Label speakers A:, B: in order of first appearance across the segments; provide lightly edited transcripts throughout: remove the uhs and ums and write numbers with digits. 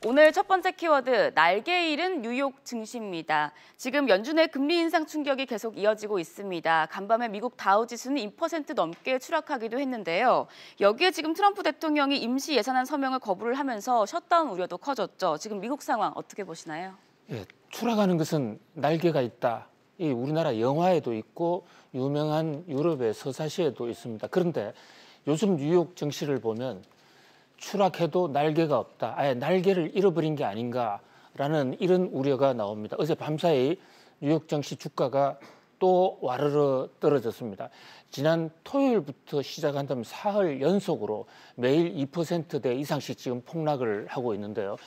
A: 오늘 첫 번째 키워드, 날개 잃은 뉴욕 증시입니다. 지금 연준의 금리 인상 충격이 계속 이어지고 있습니다. 간밤에 미국 다우지수는 2% 넘게 추락하기도 했는데요. 여기에 지금 트럼프 대통령이 임시 예산안 서명을 거부를 하면서 셧다운 우려도 커졌죠. 지금 미국 상황 어떻게 보시나요?
B: 예, 추락하는 것은 날개가 있다. 이 우리나라 영화에도 있고 유명한 유럽의 서사시에도 있습니다. 그런데 요즘 뉴욕 증시를 보면 추락해도 날개가 없다. 아예 날개를 잃어버린 게 아닌가라는 이런 우려가 나옵니다. 어제 밤사이 뉴욕 증시 주가가 또 와르르 떨어졌습니다. 지난 토요일부터 시작한다면 사흘 연속으로 매일 2%대 이상씩 지금 폭락을 하고 있는데요.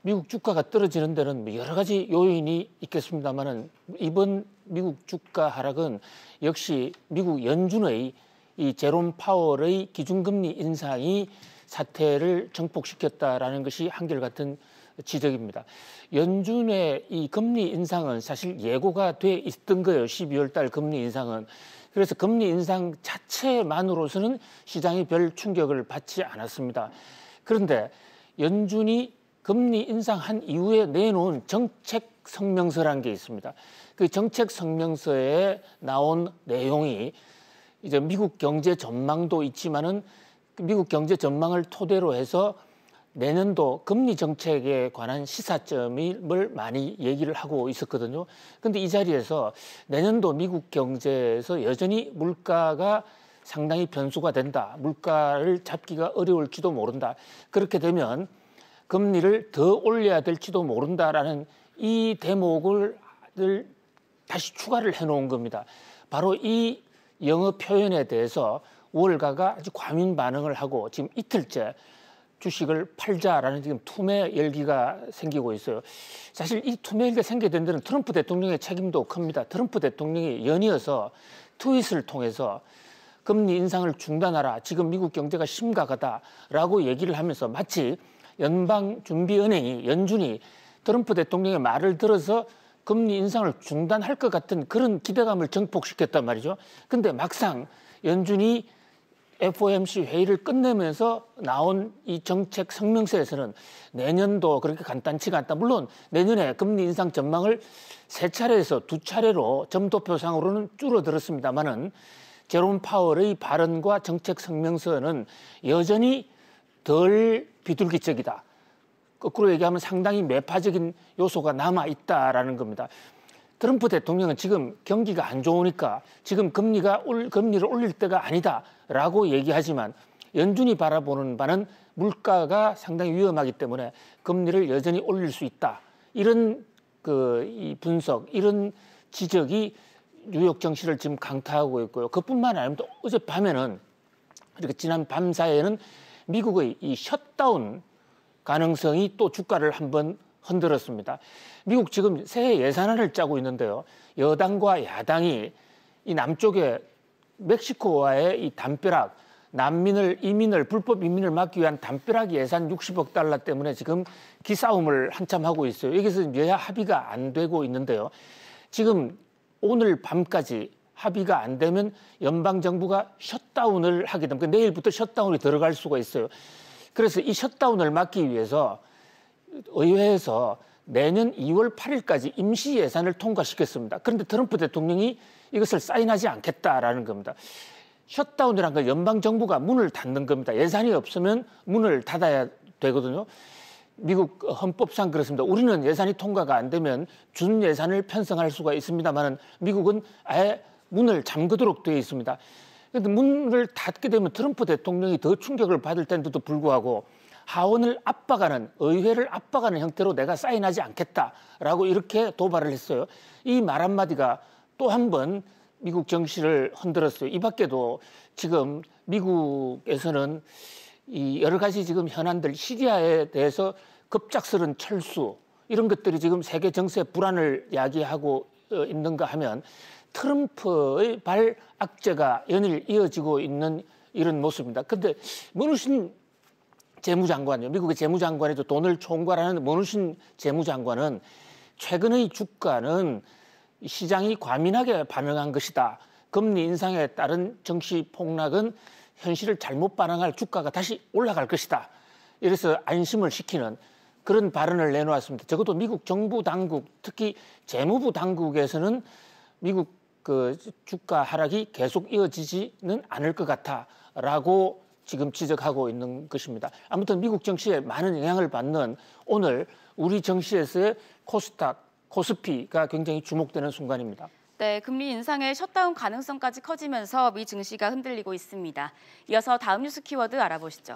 B: 미국 주가가 떨어지는 데는 여러 가지 요인이 있겠습니다만은 이번 미국 주가 하락은 역시 미국 연준의 이 제롬 파월의 기준금리 인상이 사태를 정폭시켰다라는 것이 한결같은 지적입니다. 연준의 이 금리 인상은 사실 예고가 돼 있던 거예요. 12월 달 금리 인상은. 그래서 금리 인상 자체만으로서는 시장이 별 충격을 받지 않았습니다. 그런데 연준이 금리 인상한 이후에 내놓은 정책 성명서라는 게 있습니다. 그 정책 성명서에 나온 내용이 이제 미국 경제 전망도 있지만은 미국 경제 전망을 토대로 해서 내년도 금리 정책에 관한 시사점을 많이 얘기를 하고 있었거든요. 그런데 이 자리에서 내년도 미국 경제에서 여전히 물가가 상당히 변수가 된다. 물가를 잡기가 어려울지도 모른다. 그렇게 되면 금리를 더 올려야 될지도 모른다라는 이 대목을 다시 추가를 해놓은 겁니다. 바로 이 영어 표현에 대해서 월가가 아주 과민 반응을 하고 지금 이틀째 주식을 팔자라는 지금 투매 열기가 생기고 있어요. 사실 이 투매 열기가 생기게 된 데는 트럼프 대통령의 책임도 큽니다. 트럼프 대통령이 연이어서 트윗을 통해서 금리 인상을 중단하라. 지금 미국 경제가 심각하다라고 얘기를 하면서 마치 연방준비은행이 연준이 트럼프 대통령의 말을 들어서 금리 인상을 중단할 것 같은 그런 기대감을 정폭시켰단 말이죠. 근데 막상 연준이 FOMC 회의를 끝내면서 나온 이 정책 성명서에서는 내년도 그렇게 간단치가 않다. 물론 내년에 금리 인상 전망을 3차례에서 2차례로 점도표상으로는 줄어들었습니다만은 제롬 파월의 발언과 정책 성명서는 여전히 덜 비둘기적이다. 거꾸로 얘기하면 상당히 매파적인 요소가 남아있다라는 겁니다. 트럼프 대통령은 지금 경기가 안 좋으니까 지금 금리를 올릴 때가 아니다라고 얘기하지만 연준이 바라보는 바는 물가가 상당히 위험하기 때문에 금리를 여전히 올릴 수 있다. 이런 이 분석, 이런 지적이 뉴욕 증시를 지금 강타하고 있고요. 그뿐만 아니라 어젯밤에는 이렇게 지난 밤 사이에는 미국의 이 셧다운 가능성이 또 주가를 한번 흔들었습니다. 미국 지금 새해 예산안을 짜고 있는데요. 여당과 야당이 이 남쪽에 멕시코와의 이 담벼락, 이민을 불법 이민을 막기 위한 담벼락 예산 60억 달러 때문에 지금 기싸움을 한참 하고 있어요. 여기서 여야 합의가 안 되고 있는데요. 지금 오늘 밤까지 합의가 안 되면 연방정부가 셧다운을 하게 됩니다. 내일부터 셧다운이 들어갈 수가 있어요. 그래서 이 셧다운을 막기 위해서 의회에서 내년 2월 8일까지 임시 예산을 통과시켰습니다. 그런데 트럼프 대통령이 이것을 사인하지 않겠다라는 겁니다. 셧다운이라는 건 연방정부가 문을 닫는 겁니다. 예산이 없으면 문을 닫아야 되거든요. 미국 헌법상 그렇습니다. 우리는 예산이 통과가 안 되면 준 예산을 편성할 수가 있습니다만 미국은 아예 문을 잠그도록 되어 있습니다. 그런데 문을 닫게 되면 트럼프 대통령이 더 충격을 받을 텐데도 불구하고 하원을 압박하는, 의회를 압박하는 형태로 내가 사인하지 않겠다라고 이렇게 도발을 했어요. 이 말 한마디가 또 한 번 미국 정치를 흔들었어요. 이 밖에도 지금 미국에서는 이 여러 가지 지금 현안들, 시리아에 대해서 급작스런 철수, 이런 것들이 지금 세계 정세 불안을 야기하고 있는가 하면 트럼프의 발악재가 연일 이어지고 있는 이런 모습입니다. 그런데 머누신 재무장관이요. 미국의 재무장관에도 돈을 총괄하는 머누신 재무장관은 최근의 주가는 시장이 과민하게 반응한 것이다. 금리 인상에 따른 정시 폭락은 현실을 잘못 반영할 주가가 다시 올라갈 것이다. 이래서 안심을 시키는 그런 발언을 내놓았습니다. 적어도 미국 정부 당국, 특히 재무부 당국에서는 미국 그 주가 하락이 계속 이어지지는 않을 것 같다라고 지금 지적하고 있는 것입니다. 아무튼 미국 정치에 많은 영향을 받는 오늘 우리 정시에서의 코스닥, 코스피가 굉장히 주목되는 순간입니다.
A: 네, 금리 인상의 셧다운 가능성까지 커지면서 미 증시가 흔들리고 있습니다. 이어서 다음 뉴스 키워드 알아보시죠.